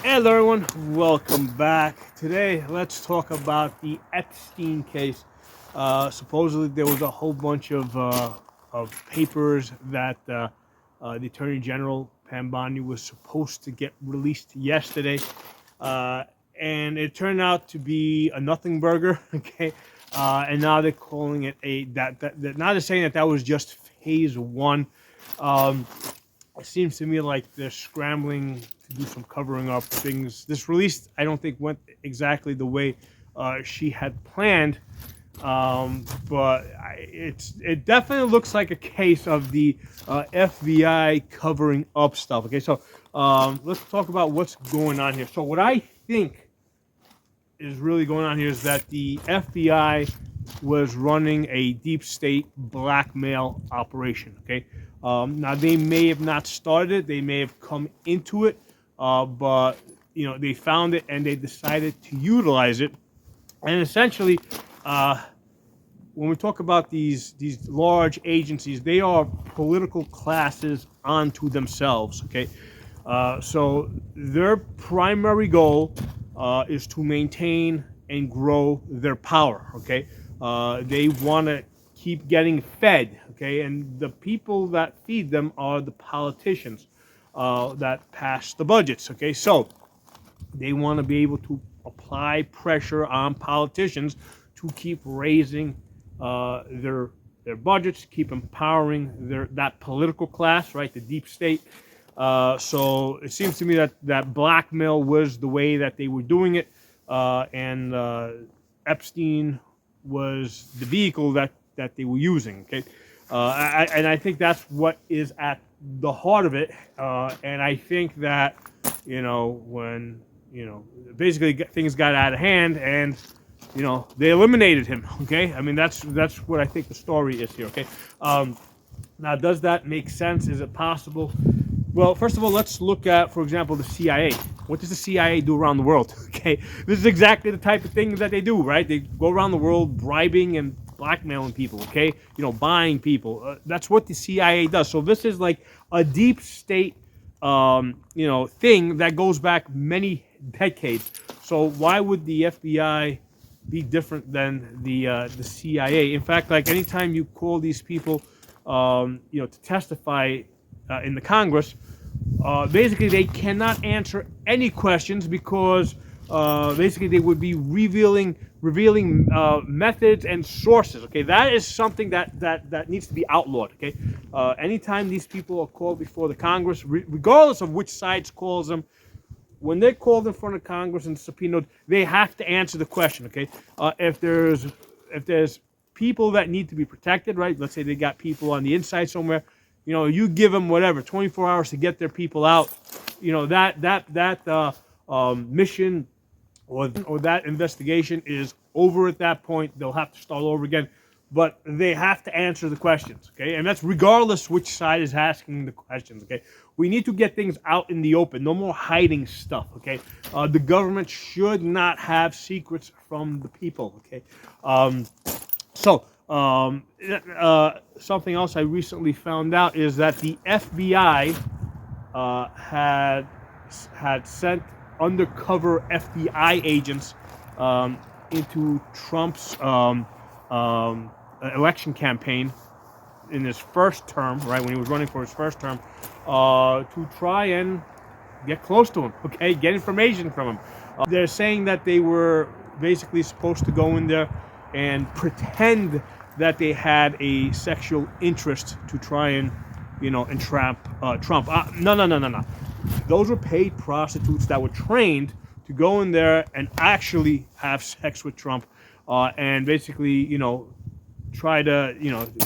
Hello, everyone. Welcome back. Today, let's talk about the Epstein case. Supposedly, there was a whole bunch of papers that the Attorney General Pam Bondi was supposed to get released yesterday, uh, and it turned out to be a nothing burger. Okay, and now they're calling it a that now they're saying that was just phase one. Um, it seems to me like they're scrambling to do some covering up things. This release, I don't think, went exactly the way she had planned, but it definitely looks like a case of the FBI covering up stuff. Okay, so let's talk about what's going on here. So what I think is really going on here is that the FBI was running a deep state blackmail operation. Okay, now they may have not started it; they may have come into it, but they found it and they decided to utilize it. And essentially, when we talk about these large agencies, they are political classes unto themselves. Okay, so their primary goal is to maintain and grow their power. Okay, they want to keep getting fed. Okay, and the people that feed them are the politicians that pass the budgets. Okay, so they want to be able to apply pressure on politicians to keep raising their budgets, keep empowering that political class, right? The deep state. So it seems to me that blackmail was the way that they were doing it, and Epstein was the vehicle that they were using. Okay, and I think that's what is at the heart of it. And I think that when basically things got out of hand and they eliminated him. Okay, I mean that's what I think the story is here. Okay, now does that make sense? Is it possible? Well, first of all, let's look at, for example, the CIA. What does the CIA do around the world? Okay, this is exactly the type of things that they do, right? They go around the world bribing and blackmailing people. Okay, buying people. That's what the CIA does. So this is like a deep state thing that goes back many decades. So why would the FBI be different than the CIA? In fact, like anytime you call these people, to testify in the Congress, basically they cannot answer any questions because basically they would be revealing methods and sources. Okay, that is something that needs to be outlawed. Okay, anytime these people are called before the Congress, regardless of which side calls them, when they're called in front of Congress and subpoenaed, they have to answer the question. Okay, if there's people that need to be protected, right? Let's say they got people on the inside somewhere. You give them whatever 24 hours to get their people out. That mission or that investigation is over at that point. They'll have to start over again, but they have to answer the questions. Okay, and that's regardless which side is asking the questions. Okay, we need to get things out in the open. No more hiding stuff. Okay, the government should not have secrets from the people. Okay, so. Something else I recently found out is that the FBI had sent undercover FBI agents into Trump's election campaign in his first term, right when he was running for his first term, to try and get close to him. Okay, get information from him. They're saying that they were basically supposed to go in there and pretend that they had a sexual interest to try and, entrap Trump. No. Those were paid prostitutes that were trained to go in there and actually have sex with Trump, and basically, try to,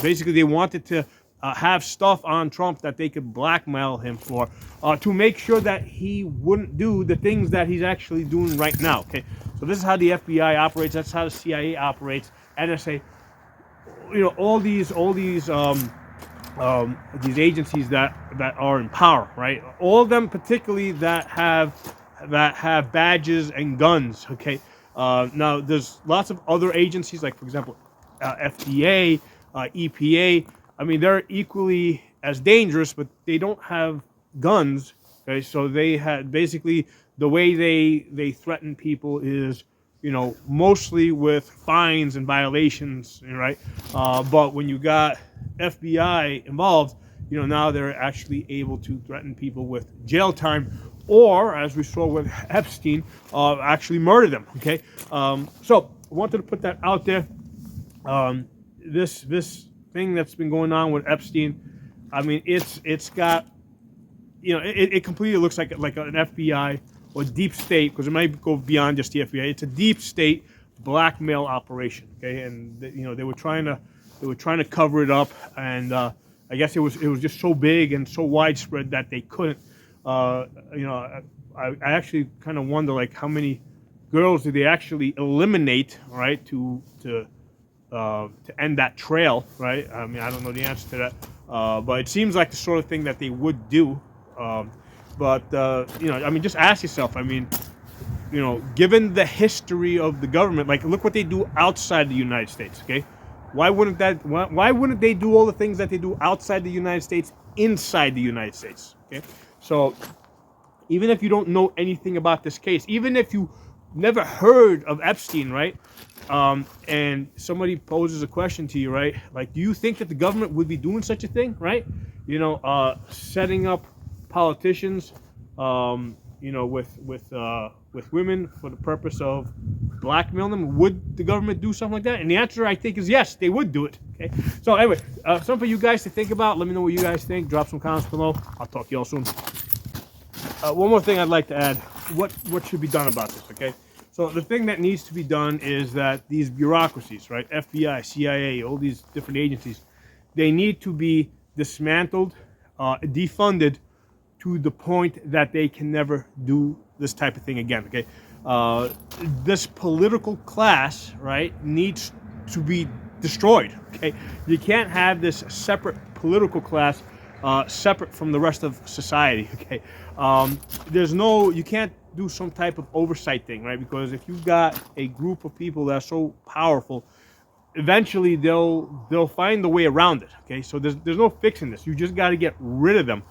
basically they wanted to have stuff on Trump that they could blackmail him for, to make sure that he wouldn't do the things that he's actually doing right now. Okay, so this is how the FBI operates. That's how the CIA operates. NSA. All these agencies that are in power, right? All of them, particularly that have badges and guns. Okay. Now there's lots of other agencies, like for example, FDA, EPA. I mean, they're equally as dangerous, but they don't have guns. Okay, so they had basically the way they threaten people is, mostly with fines and violations, right? But when you got FBI involved, now they're actually able to threaten people with jail time, or as we saw with Epstein, actually murder them. Okay, so I wanted to put that out there. This thing that's been going on with Epstein, I mean, it's got, it completely looks like an FBI or deep state, because it might go beyond just the FBI. It's a deep state blackmail operation. Okay, and they were trying to cover it up, and I guess it was just so big and so widespread that they couldn't. I actually kind of wonder, like, how many girls did they actually eliminate, right, to end that trail, right? I mean, I don't know the answer to that, but it seems like the sort of thing that they would do. I mean, just ask yourself. I mean, given the history of the government, like, look what they do outside the United States. Okay, why wouldn't they do all the things that they do outside the United States inside the United States? Okay, so even if you don't know anything about this case, even if you never heard of Epstein, right? And somebody poses a question to you, right? Like, do you think that the government would be doing such a thing, right? Setting up politicians, with women for the purpose of blackmailing them. Would the government do something like that? And the answer, I think, is yes, they would do it. Okay. So anyway, something for you guys to think about. Let me know what you guys think. Drop some comments below. I'll talk to you all soon. One more thing I'd like to add. What should be done about this? Okay. So the thing that needs to be done is that these bureaucracies, right, FBI, CIA, all these different agencies, they need to be dismantled, defunded, to the point that they can never do this type of thing again. Okay, this political class, right, needs to be destroyed. Okay, you can't have this separate political class, separate from the rest of society. Okay, you can't do some type of oversight thing, right? Because if you've got a group of people that are so powerful, eventually they'll find a way around it. Okay, so there's no fixing this. You just got to get rid of them.